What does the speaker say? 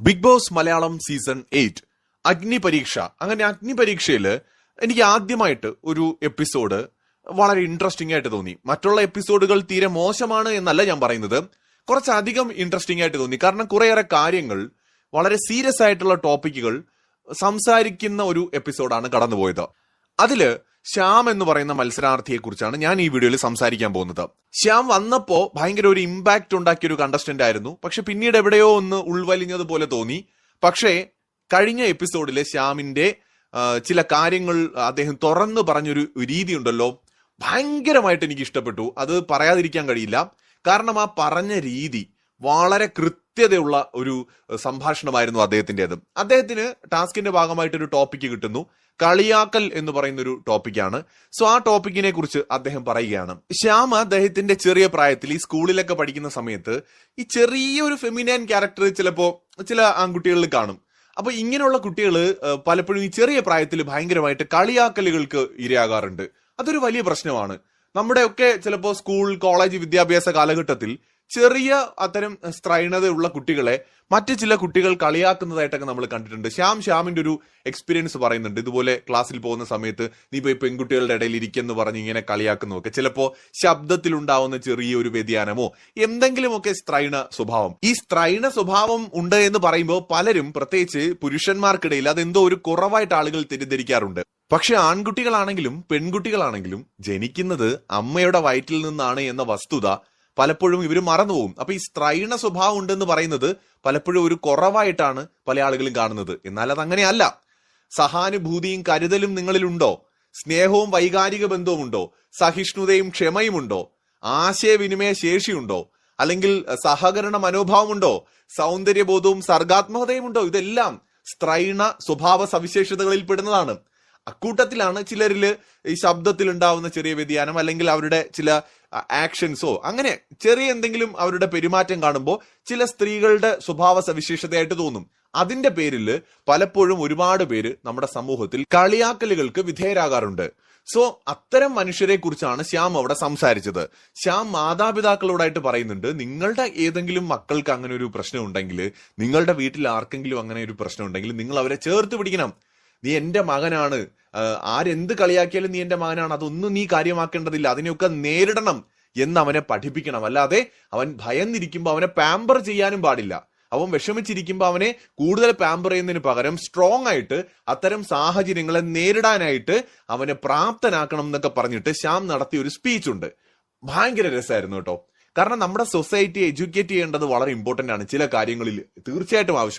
Big Boss Malayalam season 8 Agnipariksha. അങ്ങനെ അഗ്നിപരീക്ഷയിൽ എനിക്ക് ആദ്യമായിട്ട് ഒരു എപ്പിസോഡ് വളരെ ഇൻട്രസ്റ്റിംഗ് ആയിട്ട് തോന്നി. മറ്റുള്ള എപ്പിസോഡുകൾ തീരെ മോശമാണ് എന്നല്ല ഞാൻ പറയുന്നത്, കുറച്ചധികം ഇൻട്രസ്റ്റിംഗ് ആയിട്ട് തോന്നി. കാരണം കുറേയേറെ കാര്യങ്ങൾ, വളരെ സീരിയസ് ആയിട്ടുള്ള ടോപ്പിക്കുകൾ സംസാരിക്കുന്ന ഒരു എപ്പിസോഡാണ് കടന്നുപോയത്. അതില് ശ്യാം എന്ന് പറയുന്ന മത്സരാർത്ഥിയെ കുറിച്ചാണ് ഞാൻ ഈ വീഡിയോയിൽ സംസാരിക്കാൻ പോകുന്നത്. ശ്യാം വന്നപ്പോ ഭയങ്കര ഒരു ഇമ്പാക്ട് ഉണ്ടാക്കിയ ഒരു കണ്ടസ്റ്റന്റ് ആയിരുന്നു. പക്ഷെ പിന്നീട് എവിടെയോ ഒന്ന് ഉൾവലിഞ്ഞതുപോലെ തോന്നി. പക്ഷേ കഴിഞ്ഞ എപ്പിസോഡിലെ ശ്യാമിന്റെ ചില കാര്യങ്ങൾ അദ്ദേഹം തുറന്നു പറഞ്ഞൊരു രീതി ഉണ്ടല്ലോ, ഭയങ്കരമായിട്ട് എനിക്ക് ഇഷ്ടപ്പെട്ടു. അത് പറയാതിരിക്കാൻ കഴിയില്ല. കാരണം ആ പറഞ്ഞ രീതി വളരെ കൃത്യതയുള്ള ഒരു സംഭാഷണമായിരുന്നു അദ്ദേഹത്തിൻ്റെത്. അദ്ദേഹത്തിന് ടാസ്കിന്റെ ഭാഗമായിട്ടൊരു ടോപ്പിക്ക് കിട്ടുന്നു, കളിയാക്കൽ എന്ന് പറയുന്ന ഒരു ടോപ്പിക്കാണ്. സോ ആ ടോപ്പിക്കിനെ കുറിച്ച് അദ്ദേഹം പറയുകയാണ്. ശ്യാം അദ്ദേഹത്തിന്റെ ചെറിയ പ്രായത്തിൽ ഈ സ്കൂളിലൊക്കെ പഠിക്കുന്ന സമയത്ത് ഈ ചെറിയൊരു ഫെമിനൈൻ ക്യാരക്ടർ ചിലപ്പോ ചില ആൺകുട്ടികളിൽ കാണും. അപ്പൊ ഇങ്ങനെയുള്ള കുട്ടികൾ പലപ്പോഴും ഈ ചെറിയ പ്രായത്തിൽ ഭയങ്കരമായിട്ട് കളിയാക്കലുകൾക്ക് ഇരയാകാറുണ്ട്. അതൊരു വലിയ പ്രശ്നമാണ്. നമ്മുടെയൊക്കെ ചിലപ്പോ സ്കൂൾ, കോളേജ് വിദ്യാഭ്യാസ കാലഘട്ടത്തിൽ ചെറിയ അത്തരം സ്ത്രൈണതയുള്ള കുട്ടികളെ മറ്റു ചില കുട്ടികൾ കളിയാക്കുന്നതായിട്ടൊക്കെ നമ്മൾ കണ്ടിട്ടുണ്ട്. ശ്യാമിന്റെ ഒരു എക്സ്പീരിയൻസ് പറയുന്നുണ്ട്. ഇതുപോലെ ക്ലാസ്സിൽ പോകുന്ന സമയത്ത് നീ പോയി പെൺകുട്ടികളുടെ ഇടയിൽ ഇരിക്കെന്ന് പറഞ്ഞ് ഇങ്ങനെ കളിയാക്കുന്നതൊക്കെ, ചിലപ്പോ ശബ്ദത്തിലുണ്ടാവുന്ന ചെറിയൊരു വ്യതിയാനമോ എന്തെങ്കിലുമൊക്കെ സ്ത്രൈണ സ്വഭാവം. ഈ സ്ത്രൈണ സ്വഭാവം ഉണ്ട് എന്ന് പറയുമ്പോൾ പലരും, പ്രത്യേകിച്ച് പുരുഷന്മാർക്കിടയിൽ, അതെന്തോ ഒരു കുറവായിട്ട് ആളുകൾ തെറ്റിദ്ധരിക്കാറുണ്ട്. പക്ഷെ ആൺകുട്ടികളാണെങ്കിലും പെൺകുട്ടികളാണെങ്കിലും ജനിക്കുന്നത് അമ്മയുടെ വയറ്റിൽ നിന്നാണ് എന്ന വസ്തുത പലപ്പോഴും ഇവർ മറന്നുപോകും. അപ്പൊ ഈ സ്ത്രൈണ സ്വഭാവം ഉണ്ടെന്ന് പറയുന്നത് പലപ്പോഴും ഒരു കുറവായിട്ടാണ് പല ആളുകളും കാണുന്നത്. എന്നാൽ അത് അങ്ങനെയല്ല. സഹാനുഭൂതിയും കരുതലും നിങ്ങളിലുണ്ടോ? സ്നേഹവും വൈകാരിക ബന്ധവും ഉണ്ടോ? സഹിഷ്ണുതയും ക്ഷമയും ഉണ്ടോ? ആശയവിനിമയ ശേഷിയുണ്ടോ? അല്ലെങ്കിൽ സഹകരണ മനോഭാവമുണ്ടോ? സൗന്ദര്യബോധവും സർഗാത്മകതയും ഉണ്ടോ? ഇതെല്ലാം സ്ത്രൈണ സ്വഭാവ സവിശേഷതകളിൽ പെടുന്നതാണ്. അക്കൂട്ടത്തിലാണ് ചിലരിൽ ഈ ശബ്ദത്തിൽ ഉണ്ടാവുന്ന ചെറിയ വ്യതിയാനം, അല്ലെങ്കിൽ അവരുടെ ചില ആക്ഷൻസോ അങ്ങനെ ചെറിയ എന്തെങ്കിലും അവരുടെ പെരുമാറ്റം കാണുമ്പോൾ ചില സ്ത്രീകളുടെ സ്വഭാവ സവിശേഷതയായിട്ട് തോന്നും. അതിന്റെ പേരിൽ പലപ്പോഴും ഒരുപാട് പേര് നമ്മുടെ സമൂഹത്തിൽ കളിയാക്കലുകൾക്ക് വിധേയരാകാറുണ്ട്. സോ അത്തരം മനുഷ്യരെ കുറിച്ചാണ് ശ്യാം അവിടെ സംസാരിച്ചത്. ശ്യാം മാതാപിതാക്കളോടായിട്ട് പറയുന്നുണ്ട്, നിങ്ങളുടെ ഏതെങ്കിലും മക്കൾക്ക് അങ്ങനെ ഒരു പ്രശ്നം ഉണ്ടെങ്കിൽ, നിങ്ങളുടെ വീട്ടിൽ ആർക്കെങ്കിലും അങ്ങനെ ഒരു പ്രശ്നം ഉണ്ടെങ്കിൽ നിങ്ങൾ അവരെ ചേർത്ത് പിടിക്കണം. നീ എന്റെ മകനാണ്, ആരെന്ത് കളിയാക്കിയാലും നീ എന്റെ മകനാണ്, അതൊന്നും നീ കാര്യമാക്കേണ്ടതില്ല, അതിനെയൊക്കെ നേരിടണം എന്ന് അവനെ പഠിപ്പിക്കണം. അല്ലാതെ അവൻ ഭയന്നിരിക്കുമ്പോൾ അവനെ പാമ്പർ ചെയ്യാനും പാടില്ല. അവൻ വിഷമിച്ചിരിക്കുമ്പോൾ അവനെ കൂടുതൽ പാമ്പർ ചെയ്യുന്നതിന് പകരം സ്ട്രോങ് ആയിട്ട് അത്തരം സാഹചര്യങ്ങളെ നേരിടാനായിട്ട് അവനെ പ്രാപ്തനാക്കണം എന്നൊക്കെ പറഞ്ഞിട്ട് ശ്യാം നടത്തിയ ഒരു സ്പീച്ച് ഉണ്ട്. ഭയങ്കര രസമായിരുന്നു കേട്ടോ. കാരണം നമ്മുടെ സൊസൈറ്റിയെ എഡ്യൂക്കേറ്റ് ചെയ്യേണ്ടത് വളരെ ഇമ്പോർട്ടന്റ് ആണ്. ചില കാര്യങ്ങളിൽ തീർച്ചയായിട്ടും ആവശ്യം.